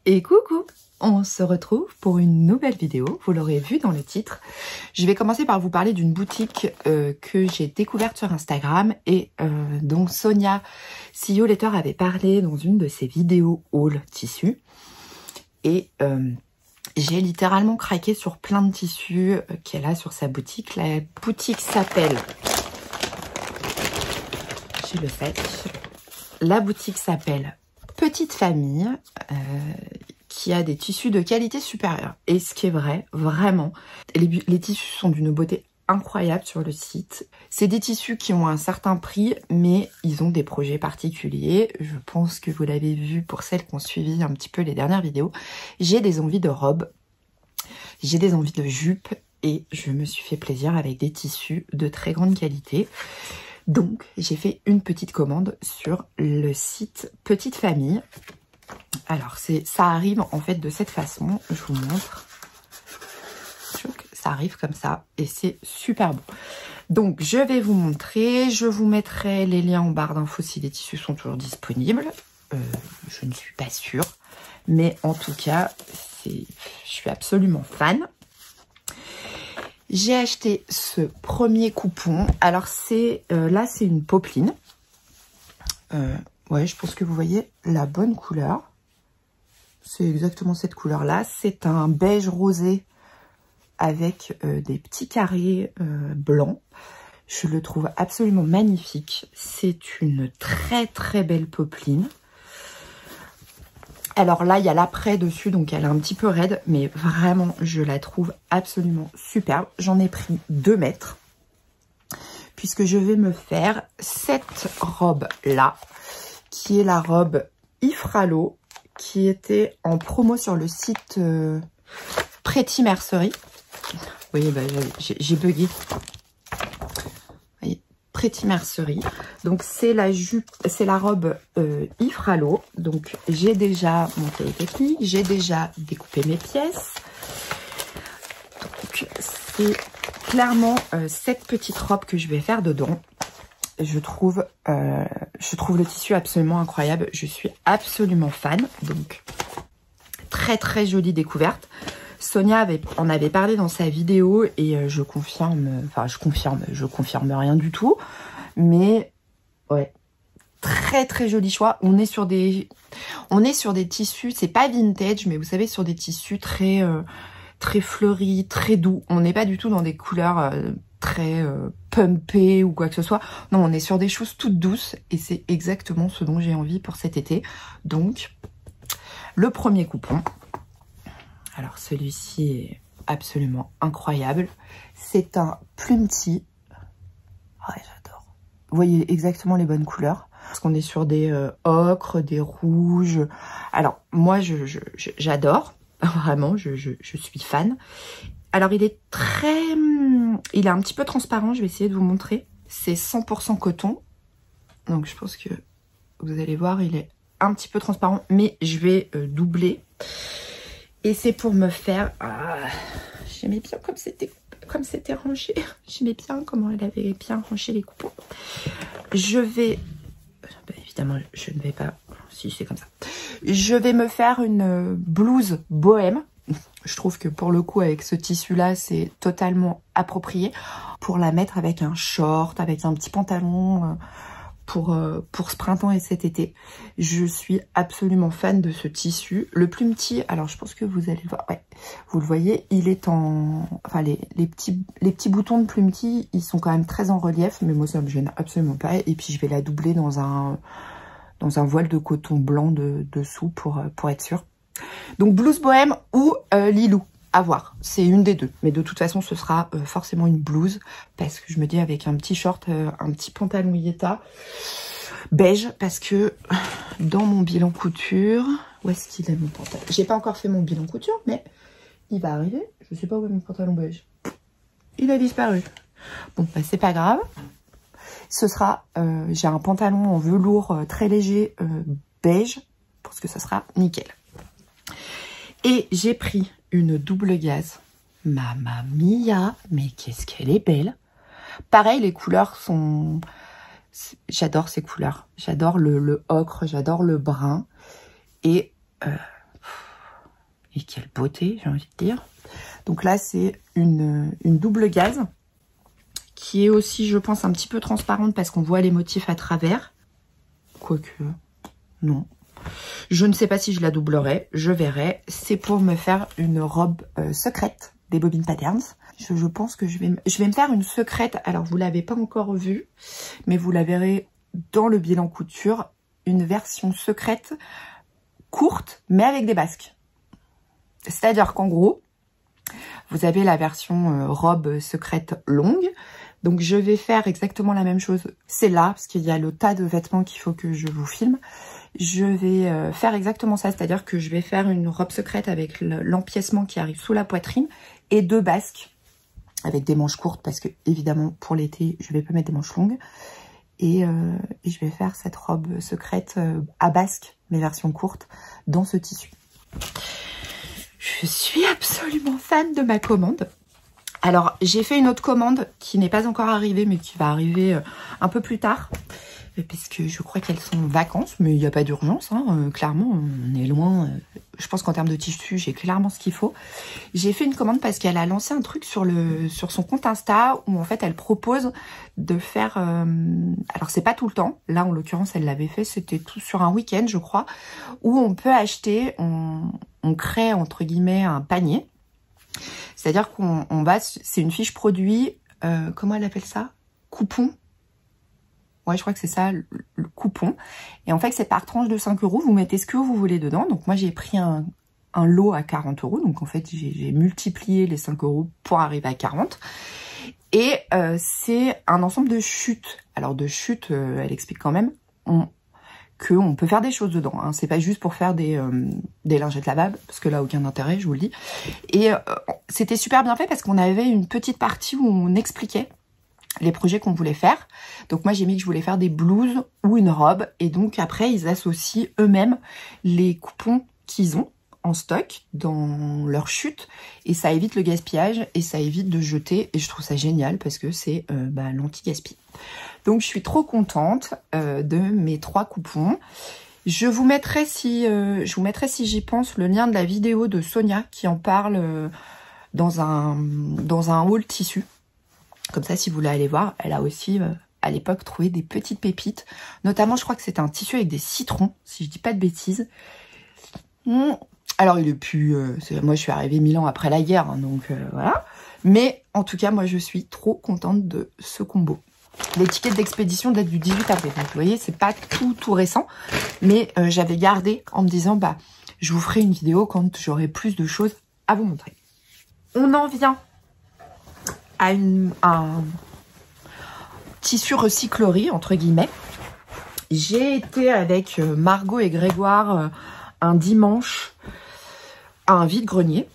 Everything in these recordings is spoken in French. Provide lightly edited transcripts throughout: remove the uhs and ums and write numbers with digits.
Et coucou, on se retrouve pour une nouvelle vidéo, vous l'aurez vu dans le titre. Je vais commencer par vous parler d'une boutique que j'ai découverte sur Instagram et dont Sonia, CEO Letter, avait parlé dans une de ses vidéos haul tissu. Et j'ai littéralement craqué sur plein de tissus qu'elle a sur sa boutique. La boutique s'appelle... J'ai le fait. La boutique s'appelle Petite Famille, qui a des tissus de qualité supérieure. Et ce qui est vrai, vraiment, les tissus sont d'une beauté incroyable sur le site. C'est des tissus qui ont un certain prix, mais ils ont des projets particuliers. Je pense que vous l'avez vu pour celles qui ont suivi un petit peu les dernières vidéos. J'ai des envies de robes, j'ai des envies de jupes, et je me suis fait plaisir avec des tissus de très grande qualité. Donc, j'ai fait une petite commande sur le site Petite Famille. Alors, ça arrive en fait de cette façon. Je vous montre. Ça arrive comme ça et c'est super beau. Donc, je vais vous montrer. Je vous mettrai les liens en barre d'infos si les tissus sont toujours disponibles. Je ne suis pas sûre. Mais en tout cas, je suis absolument fan. J'ai acheté ce premier coupon. Alors là c'est une popeline. Ouais, je pense que vous voyez la bonne couleur. C'est exactement cette couleur là. C'est un beige rosé avec des petits carrés blancs. Je le trouve absolument magnifique. C'est une très très belle popeline. Alors là, il y a l'après dessus, donc elle est un petit peu raide, mais vraiment, je la trouve absolument superbe. J'en ai pris 2 mètres, puisque je vais me faire cette robe-là, qui est la robe Ifralo, qui était en promo sur le site Pretty Mercerie. Vous voyez, bah, j'ai bugué. Pretty Mercerie. Donc c'est la jupe, c'est la robe Ifralo. Donc j'ai déjà monté les techniques, j'ai déjà découpé mes pièces. Donc c'est clairement cette petite robe que je vais faire dedans. Je trouve le tissu absolument incroyable. Je suis absolument fan. Donc très très jolie découverte. Sonia en avait parlé dans sa vidéo et je confirme, enfin je confirme rien du tout, mais ouais, très très joli choix. On est sur des tissus, c'est pas vintage, mais vous savez, sur des tissus très très fleuris, très doux. On n'est pas du tout dans des couleurs très pumpées ou quoi que ce soit. Non, on est sur des choses toutes douces et c'est exactement ce dont j'ai envie pour cet été. Donc, le premier coupon. Alors celui-ci est absolument incroyable. C'est un Plumty. Ouais, j'adore. Vous voyez exactement les bonnes couleurs. Parce qu'on est sur des ocres, des rouges. Alors moi j'adore. Vraiment, je suis fan. Alors il est un petit peu transparent. Je vais essayer de vous montrer. C'est 100% coton. Donc je pense que vous allez voir, il est un petit peu transparent. Mais je vais doubler. Et c'est pour me faire... j'aimais bien comme c'était rangé. J'aimais bien comment elle avait bien rangé les coupons. Je vais... Ben, évidemment, je ne vais pas... Si, c'est comme ça. Je vais me faire une blouse bohème. Je trouve que pour le coup, avec ce tissu-là, c'est totalement approprié. Pour la mettre avec un short, avec un petit pantalon... pour ce printemps et cet été. Je suis absolument fan de ce tissu. Le Plumty, alors je pense que vous allez le voir, ouais, vous le voyez, il est en... Enfin, les petits boutons de Plumty, ils sont quand même très en relief, mais moi ça me gêne absolument pas. Et puis je vais la doubler dans un voile de coton blanc dessous pour être sûre. Donc blouse bohème ou Lilou. À voir, c'est une des deux. Mais de toute façon, ce sera forcément une blouse. Parce que je me dis avec un petit short, un petit pantalon Yeta beige. Parce que dans mon bilan couture... Où est-ce qu'il est mon pantalon? J'ai pas encore fait mon bilan couture, mais il va arriver. Je sais pas où est mon pantalon beige. Il a disparu. Bon, bah, c'est pas grave. Ce sera... j'ai un pantalon en velours très léger beige. Parce que ça sera nickel. Et j'ai pris une double gaze. Mamma mia, mais qu'est-ce qu'elle est belle. Pareil, les couleurs sont... J'adore ces couleurs. J'adore le ocre, j'adore le brun. Et quelle beauté, j'ai envie de dire. Donc là, c'est une double gaze qui est aussi, je pense, un petit peu transparente parce qu'on voit les motifs à travers. Quoique, non. Je ne sais pas si je la doublerai, je verrai. C'est pour me faire une robe secrète des Bobbin Patterns. Je pense que je vais me faire une secrète. Alors, vous ne l'avez pas encore vue, mais vous la verrez dans le bilan couture. Une version secrète courte, mais avec des basques. C'est-à-dire qu'en gros, vous avez la version robe secrète longue. Donc, je vais faire exactement la même chose. C'est là, parce qu'il y a le tas de vêtements qu'il faut que je vous filme. Je vais faire exactement ça. C'est-à-dire que je vais faire une robe secrète avec l'empiècement qui arrive sous la poitrine et 2 basques avec des manches courtes parce que, évidemment, pour l'été, je vais pas mettre des manches longues. Et je vais faire cette robe secrète à basques, mais version courte, dans ce tissu. Je suis absolument fan de ma commande. Alors, j'ai fait une autre commande qui n'est pas encore arrivée, mais qui va arriver un peu plus tard. Parce que je crois qu'elles sont en vacances, mais il n'y a pas d'urgence. Hein. Clairement, on est loin. Je pense qu'en termes de tissu, j'ai clairement ce qu'il faut. J'ai fait une commande parce qu'elle a lancé un truc sur son compte Insta où en fait, elle propose de faire... alors, c'est pas tout le temps. Là, en l'occurrence, elle l'avait fait. C'était tout sur un week-end, je crois, où on peut acheter, on crée, entre guillemets, un panier. C'est-à-dire qu'on va... C'est une fiche produit... comment elle appelle ça? Coupon. Ouais, je crois que c'est ça, le coupon. Et en fait, c'est par tranche de 5 €. Vous mettez ce que vous voulez dedans. Donc, moi, j'ai pris un lot à 40 €. Donc, en fait, j'ai multiplié les 5 € pour arriver à 40. Et c'est un ensemble de chutes. Alors, de chutes, elle explique quand même qu'on peut faire des choses dedans. Hein. C'est pas juste pour faire des lingettes lavables, parce que là, aucun intérêt, je vous le dis. Et c'était super bien fait parce qu'on avait une petite partie où on expliquait les projets qu'on voulait faire. Donc moi j'ai mis que je voulais faire des blouses ou une robe et donc après ils associent eux-mêmes les coupons qu'ils ont en stock dans leur chute et ça évite le gaspillage et ça évite de jeter et je trouve ça génial parce que c'est l'anti-gaspi. Donc je suis trop contente de mes 3 coupons. Je vous mettrai si j'y pense le lien de la vidéo de Sonia qui en parle dans un haul tissu. Comme ça, si vous voulez aller voir, elle a aussi, à l'époque, trouvé des petites pépites. Notamment, je crois que c'était un tissu avec des citrons, si je dis pas de bêtises. Alors, il est plus... moi, je suis arrivée 1000 ans après la guerre, hein, donc voilà. Mais, en tout cas, moi, je suis trop contente de ce combo. L'étiquette d'expédition date du 18 avril. Donc, vous voyez, c'est pas tout récent. Mais j'avais gardé en me disant, bah, je vous ferai une vidéo quand j'aurai plus de choses à vous montrer. On en vient à un tissu recyclerie, entre guillemets. J'ai été avec Margot et Grégoire un dimanche à un vide-grenier.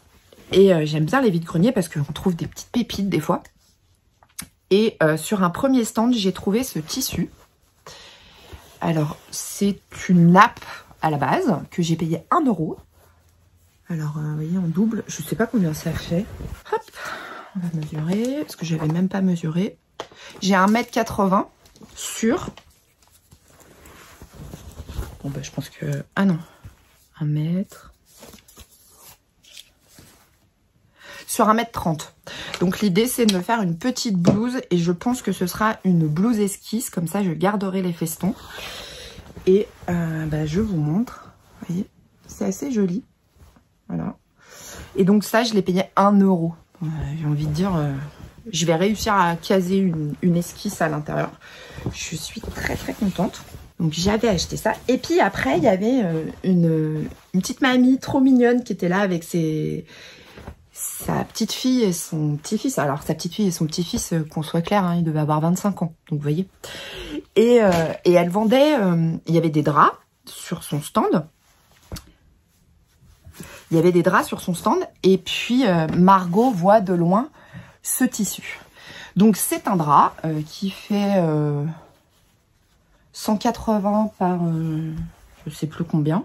Et j'aime bien les vides-greniers parce qu'on trouve des petites pépites des fois. Et sur un premier stand, j'ai trouvé ce tissu. Alors, c'est une nappe à la base que j'ai payé 1 €. Alors, vous voyez, en double, je ne sais pas combien ça fait. Hop, on va mesurer, parce que je n'avais même pas mesuré. J'ai 1,80 m sur... Bon, bah, je pense que... Ah non, 1 mètre... Sur 1,30 m. Donc, l'idée, c'est de me faire une petite blouse. Et je pense que ce sera une blouse esquisse. Comme ça, je garderai les festons. Et bah, je vous montre. Vous voyez, c'est assez joli. Voilà. Et donc, ça, je l'ai payé 1 €. J'ai envie de dire... je vais réussir à caser une esquisse à l'intérieur. Je suis très très contente. Donc j'avais acheté ça. Et puis après, il y avait une petite mamie trop mignonne qui était là avec sa petite fille et son petit-fils. Alors sa petite fille et son petit-fils, qu'on soit clair, hein, ils devaient avoir 25 ans. Donc vous voyez. Et elle vendait, il y avait des draps sur son stand. Il y avait des draps sur son stand. Et puis Margot voit de loin ce tissu. Donc c'est un drap qui fait 180 par je sais plus combien.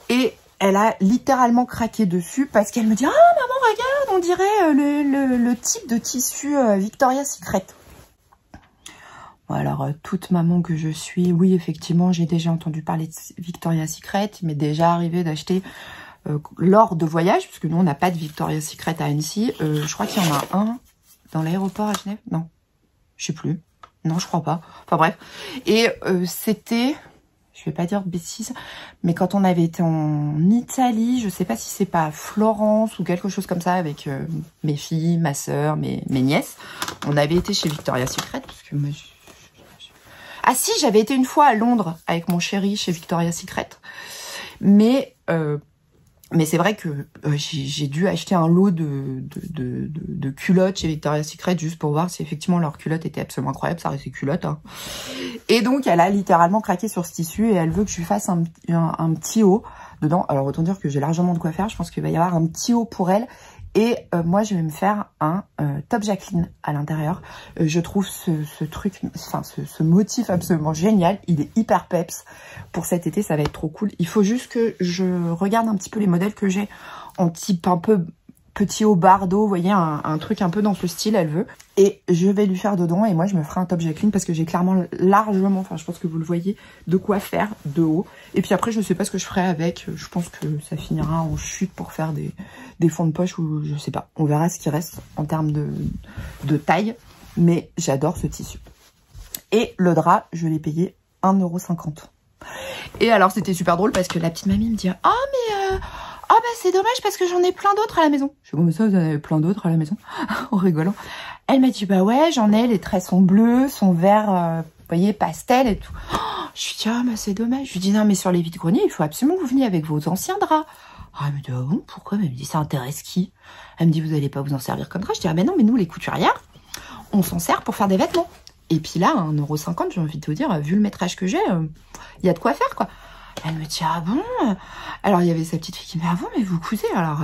Et elle a littéralement craqué dessus parce qu'elle me dit « Ah maman, regarde, on dirait le type de tissu Victoria's Secret. Bon, alors, toute maman que je suis, oui, effectivement, j'ai déjà entendu parler de Victoria's Secret. Il m'est déjà arrivé d'acheter lors de voyage, parce que nous, on n'a pas de Victoria's Secret à Annecy. Je crois qu'il y en a un dans l'aéroport à Genève. Non, je sais plus. Non, je crois pas. Enfin bref. Et c'était... Je vais pas dire de bêtises, mais quand on avait été en Italie, je sais pas si c'est pas Florence ou quelque chose comme ça avec mes filles, ma soeur, mes nièces, on avait été chez Victoria's Secret parce que moi, ah si, j'avais été une fois à Londres avec mon chéri chez Victoria's Secret, mais c'est vrai que j'ai dû acheter un lot de culottes chez Victoria's Secret juste pour voir si effectivement leur culotte était absolument incroyable. Ça restait culotte. Hein. Et donc, elle a littéralement craqué sur ce tissu et elle veut que je lui fasse un petit haut dedans. Alors, autant dire que j'ai largement de quoi faire. Je pense qu'il va y avoir un petit haut pour elle. Et moi, je vais me faire un top Jacqueline à l'intérieur. Je trouve ce truc, enfin ce motif absolument génial. Il est hyper peps. Pour cet été, ça va être trop cool. Il faut juste que je regarde un petit peu les modèles que j'ai en type un peu petit haut bardeau. Vous voyez, un truc un peu dans ce style, elle veut. Et je vais lui faire dedans. Et moi, je me ferai un top Jacqueline parce que j'ai clairement largement, enfin je pense que vous le voyez, de quoi faire de haut. Et puis après, je sais pas ce que je ferai avec. Je pense que ça finira en chute pour faire des fonds de poche ou je sais pas. On verra ce qui reste en termes de taille. Mais j'adore ce tissu. Et le drap, je l'ai payé 1,50 €. Et alors, c'était super drôle parce que la petite mamie me dit « Ah, mais bah c'est dommage parce que j'en ai plein d'autres à la maison. » Je dis « Comment ça, vous en avez plein d'autres à la maison ?» En rigolant. Elle m'a dit « Bah ouais, j'en ai, les traits sont bleus, sont verts, vous voyez, pastel et tout. » Je lui dis « Ah, bah c'est dommage. » Je lui dis « Non, mais sur les vide-greniers, il faut absolument que vous veniez avec vos anciens draps. » Ah, elle me dit « Ah bon, pourquoi ?» Elle me dit « Ça intéresse qui ?» Elle me dit « Vous allez pas vous en servir comme drap ?» Je dis « Ah, mais non, mais nous, les couturières, on s'en sert pour faire des vêtements. » Et puis là, 1,50 €, j'ai envie de te dire, vu le métrage que j'ai, il y a de quoi faire, quoi. Elle me dit, ah bon? Alors, il y avait sa petite fille qui me dit, ah bon, mais vous cousez? Alors,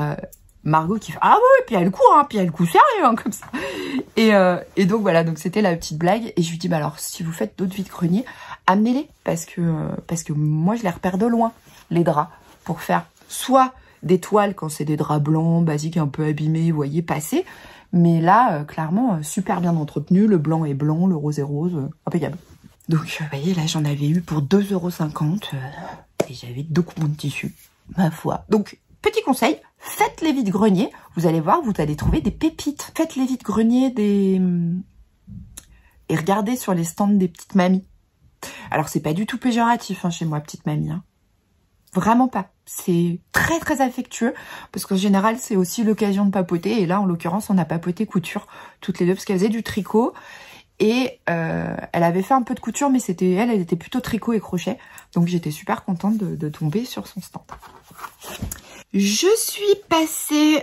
Margot qui fait, ah ouais, puis elle court, hein, puis elle coud sérieux, hein, comme ça. Et donc, voilà, donc c'était la petite blague. Et je lui dis, bah alors, si vous faites d'autres vide-greniers, amenez-les, parce que moi, je les repère de loin, les draps, pour faire soit des toiles, quand c'est des draps blancs, basiques, un peu abîmés, vous voyez, passés. Mais là, clairement, super bien entretenu. Le blanc est blanc, le rose est rose. Impeccable. Donc, vous voyez, là, j'en avais eu pour 2,50 €. Et j'avais 2 coupons de tissu. Ma foi. Donc, petit conseil, faites les vides-greniers. Vous allez voir, vous allez trouver des pépites. Faites les vides-greniers et regardez sur les stands des petites mamies. Alors, c'est pas du tout péjoratif, hein, chez moi, petite mamie. Hein. Vraiment pas. C'est très très affectueux parce qu'en général c'est aussi l'occasion de papoter et là en l'occurrence on a papoté couture toutes les deux parce qu'elle faisait du tricot et elle avait fait un peu de couture mais c'était elle était plutôt tricot et crochet donc j'étais super contente de tomber sur son stand. Je suis passée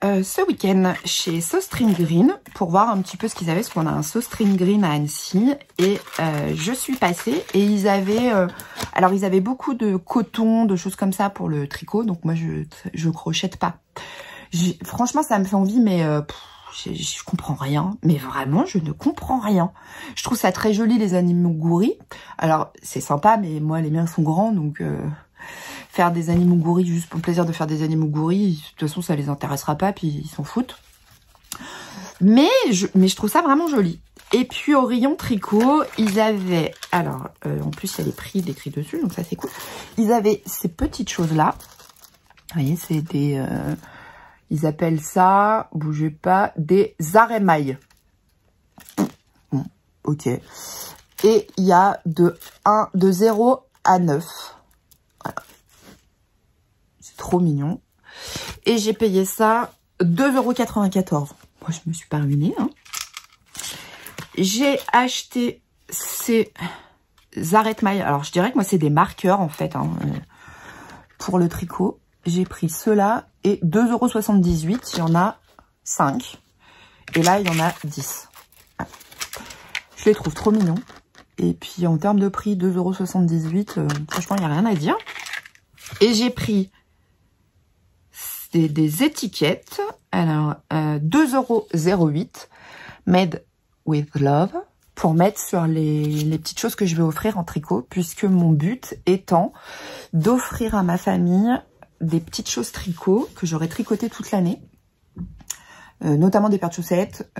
ce week-end chez Sostring Green pour voir un petit peu ce qu'ils avaient, parce qu'on a un Sostring Green à Annecy et je suis passée et ils avaient alors ils avaient beaucoup de coton, de choses comme ça pour le tricot, donc moi je crochette pas. Franchement ça me fait envie mais je comprends rien, mais vraiment je ne comprends rien. Je trouve ça très joli les animaux gouris, alors c'est sympa mais moi les miens sont grands donc faire des animaux gouris juste pour le plaisir de faire des animaux gouris, de toute façon ça les intéressera pas, puis ils s'en foutent. Mais je trouve ça vraiment joli. Et puis au rayon tricot, ils avaient, alors en plus il y a les prix décrits dessus, donc ça c'est cool. Ils avaient ces petites choses là, vous voyez c'est des, ils appellent ça, bougez pas, des arrêts-mailles. Bon, ok. Et il y a de 0 à 9. Voilà. C'est trop mignon. Et j'ai payé ça 2,94 €. Moi, je me suis pas ruinée. Hein. J'ai acheté ces arrête-mailles. Alors, je dirais que moi, c'est des marqueurs, en fait, hein, pour le tricot. J'ai pris ceux-là et 2,78 €. Il y en a 5. Et là, il y en a 10. Voilà. Je les trouve trop mignons. Et puis, en termes de prix, 2,78 €, franchement, il n'y a rien à dire. Et j'ai pris des étiquettes. Alors, 2,08 €, made with love, pour mettre sur les petites choses que je vais offrir en tricot, puisque mon but étant d'offrir à ma famille des petites choses tricot que j'aurais tricotées toute l'année. Notamment des paires de chaussettes,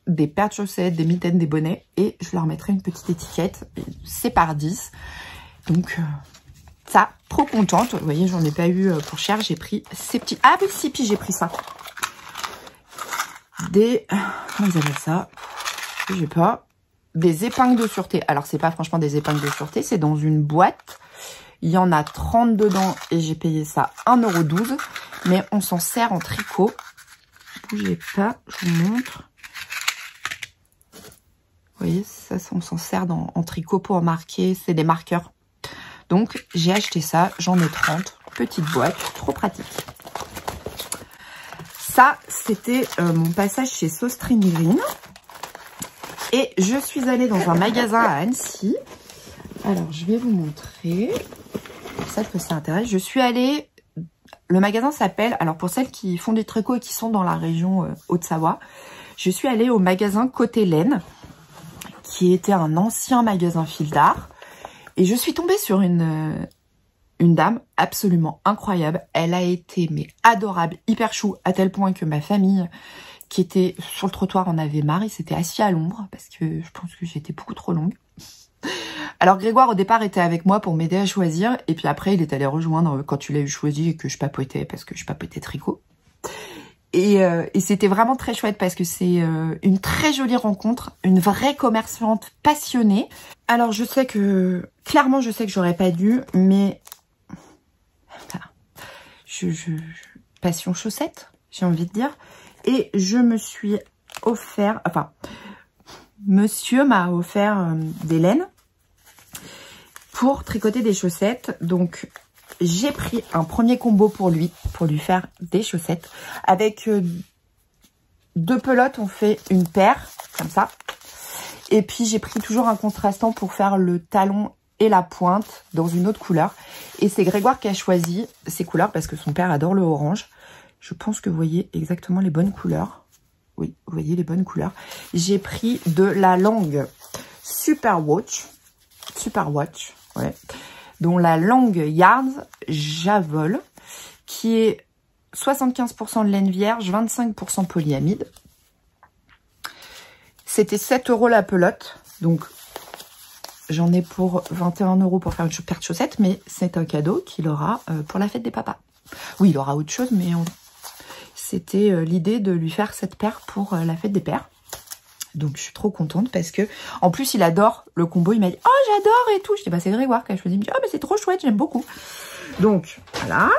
des paires de chaussettes, des mitaines, des bonnets. Et je leur mettrai une petite étiquette. C'est par 10. Donc, ça, trop contente. Vous voyez, j'en ai pas eu pour cher. J'ai pris ces petits... Ah oui, si, puis j'ai pris ça. Des... Comment ils appellent ça? Je sais pas. Des épingles de sûreté. Alors, c'est pas franchement des épingles de sûreté. C'est dans une boîte. Il y en a 30 dedans. Et j'ai payé ça 1,12 €. Mais on s'en sert en tricot. Bougez pas, je vous montre. Vous voyez, ça, on s'en sert en tricot pour marquer. C'est des marqueurs. Donc, j'ai acheté ça. J'en ai 30. Petite boîte. Trop pratique. Ça, c'était mon passage chez Sostrini Green. Et je suis allée dans un magasin à Annecy. Alors, je vais vous montrer. Pour ça que ça intéresse. Je suis allée... Le magasin s'appelle... Alors, pour celles qui font des tricots et qui sont dans la région Haute-Savoie, je suis allée au magasin Côté Laine, qui était un ancien magasin fil d'art. Et je suis tombée sur une dame absolument incroyable. Elle a été mais adorable, hyper chou, à tel point que ma famille... qui était sur le trottoir en avait marre, il s'était assis à l'ombre parce que je pense que j'étais beaucoup trop longue. Alors Grégoire au départ était avec moi pour m'aider à choisir et puis après il est allé rejoindre quand tu l'as eu choisi et que je papotais parce que je papotais tricot. Et c'était vraiment très chouette parce que c'est une très jolie rencontre, une vraie commerçante passionnée. Alors je sais que, clairement je sais que j'aurais pas dû, mais passion chaussette, j'ai envie de dire. Et je me suis offert, enfin, monsieur m'a offert des laines pour tricoter des chaussettes. Donc, j'ai pris un premier combo pour lui faire des chaussettes. Avec 2 pelotes, on fait une paire, comme ça. Et puis, j'ai pris toujours un contrastant pour faire le talon et la pointe dans une autre couleur. Et c'est Grégoire qui a choisi ces couleurs parce que son père adore le orange. Je pense que vous voyez exactement les bonnes couleurs. Oui, vous voyez les bonnes couleurs. J'ai pris de la langue Superwash, ouais, dont la langue Yards Javol, qui est 75% de laine vierge, 25% polyamide. C'était 7 € la pelote, donc j'en ai pour 21 € pour faire une paire de chaussettes, mais c'est un cadeau qu'il aura pour la fête des papas. Oui, il aura autre chose, mais c'était l'idée de lui faire cette paire pour la fête des pères. Donc, je suis trop contente parce que, en plus, il adore le combo. Il m'a dit, oh, j'adore et tout. Je dis, bah, c'est Grégoire qui a choisi. Il me dit, oh, mais c'est trop chouette, j'aime beaucoup. Donc, voilà.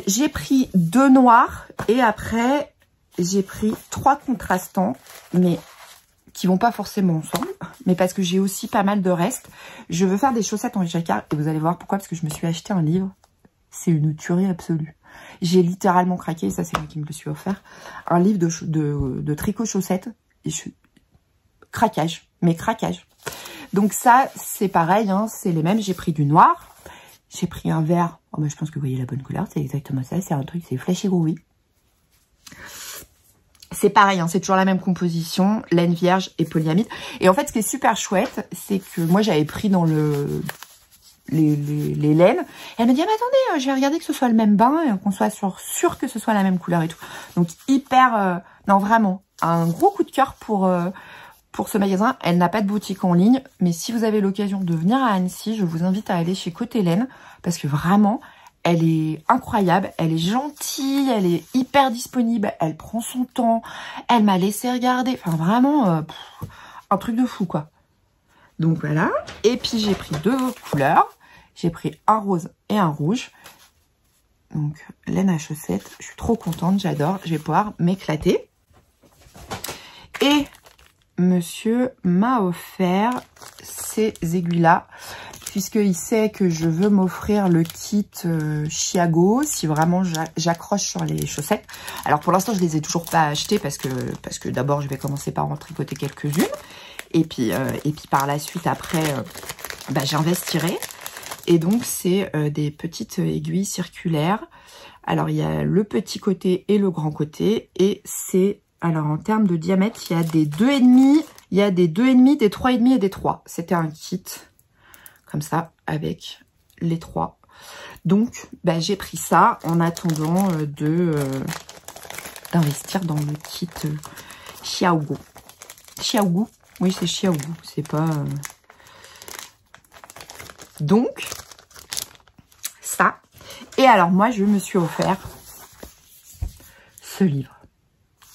J'ai pris 2 noirs et après, j'ai pris 3 contrastants, mais qui vont pas forcément ensemble, mais parce que j'ai aussi pas mal de restes. Je veux faire des chaussettes en jacquard et vous allez voir pourquoi, parce que je me suis acheté un livre. C'est une tuerie absolue. J'ai littéralement craqué, ça c'est moi qui me le suis offert, un livre de tricot chaussettes. Et craquage, mais craquage. Donc ça, c'est pareil, hein, c'est les mêmes. J'ai pris du noir, j'ai pris un vert. Oh, bah, je pense que vous voyez la bonne couleur, c'est exactement ça. C'est un truc, c'est flashy groovy. C'est pareil, hein, c'est toujours la même composition, laine vierge et polyamide. Et en fait, ce qui est super chouette, c'est que moi, j'avais pris dans les laines. Et elle me dit, ah, mais attendez, je vais regarder que ce soit le même bain, qu'on soit sûr que ce soit la même couleur et tout. Donc, hyper... non, vraiment, un gros coup de cœur pour ce magasin. Elle n'a pas de boutique en ligne, mais si vous avez l'occasion de venir à Annecy, je vous invite à aller chez Côté Laine, parce que vraiment... Elle est incroyable, elle est gentille, elle est hyper disponible, elle prend son temps, elle m'a laissé regarder. Enfin, vraiment, un truc de fou, quoi. Donc, voilà. Et puis, j'ai pris 2 autres couleurs. J'ai pris un rose et un rouge. Donc, laine à chaussettes. Je suis trop contente, j'adore. Je vais pouvoir m'éclater. Et monsieur m'a offert ces aiguilles-là, puisqu'il sait que je veux m'offrir le kit Chiago, si vraiment j'accroche sur les chaussettes. Alors pour l'instant, je les ai toujours pas achetées parce que d'abord, je vais commencer par en tricoter quelques-unes. Et puis par la suite, après, j'investirai. Et donc, c'est des petites aiguilles circulaires. Alors, il y a le petit côté et le grand côté. Et c'est, alors en termes de diamètre, il y a des 2,5, il y a des 2,5, des 3,5 et des 3. C'était un kit. Comme ça, avec les 3. Donc, bah, j'ai pris ça en attendant d'investir dans le kit Xiaogu. Xiaogu, oui, c'est Xiaogu, c'est pas... Donc, ça. Et alors, moi, je me suis offert ce livre.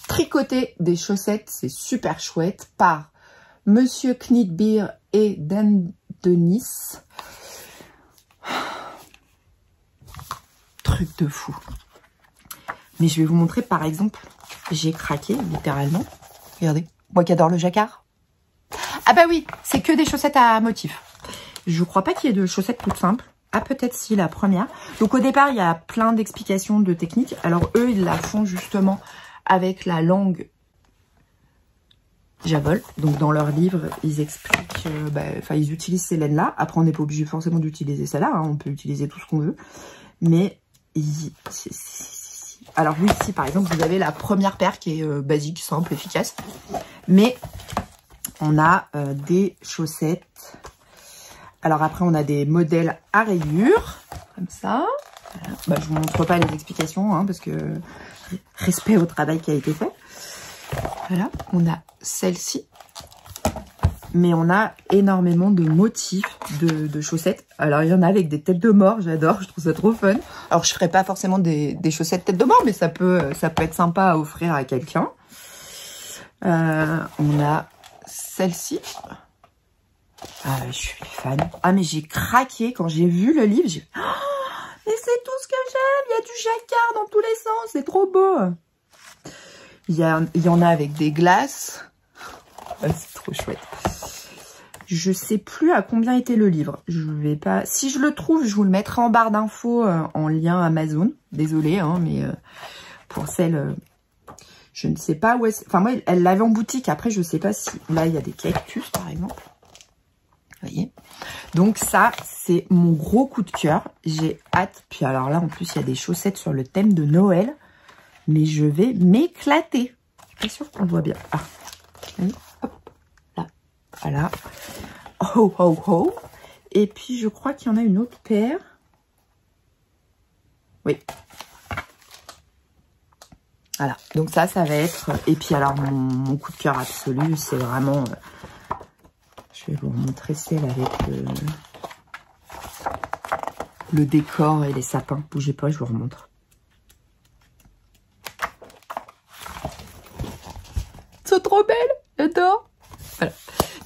Tricoter des chaussettes, c'est super chouette, par Monsieur Knitbeer et Dan Denis. Truc de fou. Mais je vais vous montrer, par exemple, j'ai craqué, littéralement. Regardez, moi qui adore le jacquard. Ah bah oui, c'est que des chaussettes à motifs. Je crois pas qu'il y ait de chaussettes toutes simples. Ah, peut-être si, la première. Donc au départ, il y a plein d'explications de techniques. Alors eux, ils la font justement avec la langue Javol. Donc dans leur livre, ils expliquent, ils utilisent ces laines-là. Après, on n'est pas obligé forcément d'utiliser celle-là, hein. On peut utiliser tout ce qu'on veut. Mais, alors oui, si par exemple, vous avez la première paire qui est basique, simple, efficace. Mais on a des chaussettes. Alors après, on a des modèles à rayures, comme ça. Voilà. Bah, je vous montre pas les explications, hein, parce que respect au travail qui a été fait. Voilà, on a celle-ci. Mais on a énormément de motifs de chaussettes. Alors, il y en a avec des têtes de mort, j'adore, je trouve ça trop fun. Alors, je ferai pas forcément des chaussettes têtes de mort, mais ça peut être sympa à offrir à quelqu'un. On a celle-ci. Ah, je suis fan. Ah, mais j'ai craqué quand j'ai vu le livre. J'ai... Oh, mais c'est tout ce que j'aime. Il y a du jacquard dans tous les sens. C'est trop beau. Il y en a avec des glaces. Ah, c'est trop chouette. Je sais plus à combien était le livre. Je vais pas... Si je le trouve, je vous le mettrai en barre d'infos en lien Amazon. Désolée, hein, mais pour celle... je ne sais pas où est-ce... Enfin, moi, elle l'avait en boutique. Après, je sais pas si... Là, il y a des cactus, par exemple. Vous voyez, donc ça, c'est mon gros coup de cœur. J'ai hâte. Puis alors là, en plus, il y a des chaussettes sur le thème de Noël. Mais je vais m'éclater. Je suis pas sûre qu'on le voit bien. Ah, hop, là, voilà. Ho, ho, ho. Et puis, je crois qu'il y en a une autre paire. Oui. Voilà, donc ça va être... Et puis alors, mon coup de cœur absolu, c'est vraiment... Je vais vous montrer celle avec le décor et les sapins. Bougez pas, je vous remontre. C'est trop belle, j'adore. Voilà.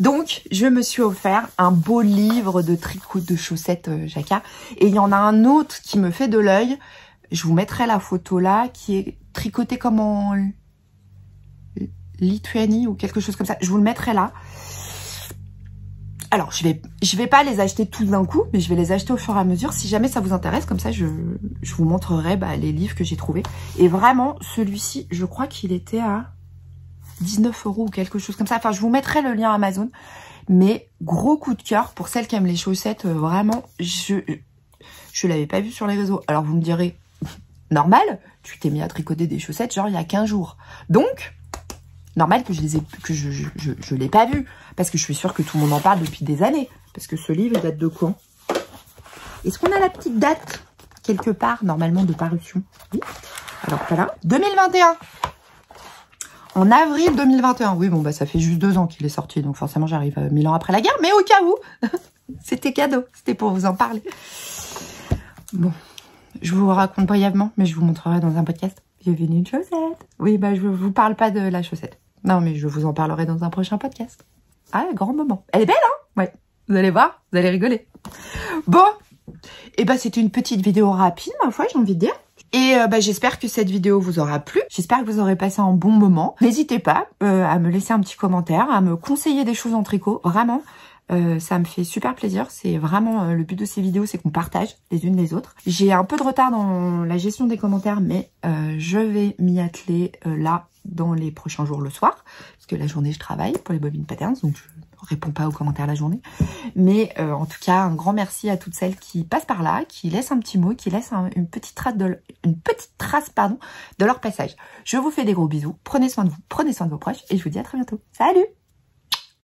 Donc, je me suis offert un beau livre de tricot de chaussettes jacquard. Et il y en a un autre qui me fait de l'œil. Je vous mettrai la photo là, qui est tricoté comme en Lituanie ou quelque chose comme ça. Je vous le mettrai là. Alors, je vais pas les acheter tous d'un coup, mais je vais les acheter au fur et à mesure. Si jamais ça vous intéresse, comme ça, je vous montrerai les livres que j'ai trouvés. Et vraiment, celui-ci, je crois qu'il était à 19 € ou quelque chose comme ça. Enfin, je vous mettrai le lien Amazon. Mais gros coup de cœur pour celles qui aiment les chaussettes. Vraiment, je l'avais pas vu sur les réseaux. Alors, vous me direz, normal, tu t'es mis à tricoter des chaussettes genre il y a 15 jours. Donc... normal que je l'ai pas vu. Parce que je suis sûre que tout le monde en parle depuis des années. Parce que ce livre, il date de quand? Est-ce qu'on a la petite date quelque part, normalement, de parution? Oui. Alors, voilà. 2021. En avril 2021. Oui, bon, bah, ça fait juste 2 ans qu'il est sorti. Donc, forcément, j'arrive 1000 ans après la guerre. Mais au cas où, c'était cadeau. C'était pour vous en parler. Bon. Je vous raconte brièvement, mais je vous montrerai dans un podcast. J'ai vu une chaussette. Oui, bah, je vous parle pas de la chaussette. Non, mais je vous en parlerai dans un prochain podcast. Ah, grand moment. Elle est belle, hein? Ouais. Vous allez voir, vous allez rigoler. Bon. Et bah, c'était une petite vidéo rapide, ma foi, j'ai envie de dire. Et j'espère que cette vidéo vous aura plu. J'espère que vous aurez passé un bon moment. N'hésitez pas à me laisser un petit commentaire, à me conseiller des choses en tricot. Vraiment, ça me fait super plaisir. C'est vraiment le but de ces vidéos, c'est qu'on partage les unes les autres. J'ai un peu de retard dans la gestion des commentaires, mais je vais m'y atteler là dans les prochains jours le soir. Parce que la journée, je travaille pour les Bobine Patterns, donc je réponds pas aux commentaires la journée. Mais en tout cas, un grand merci à toutes celles qui passent par là, qui laissent un petit mot, qui laissent une petite trace de leur passage. Je vous fais des gros bisous. Prenez soin de vous, prenez soin de vos proches et je vous dis à très bientôt. Salut!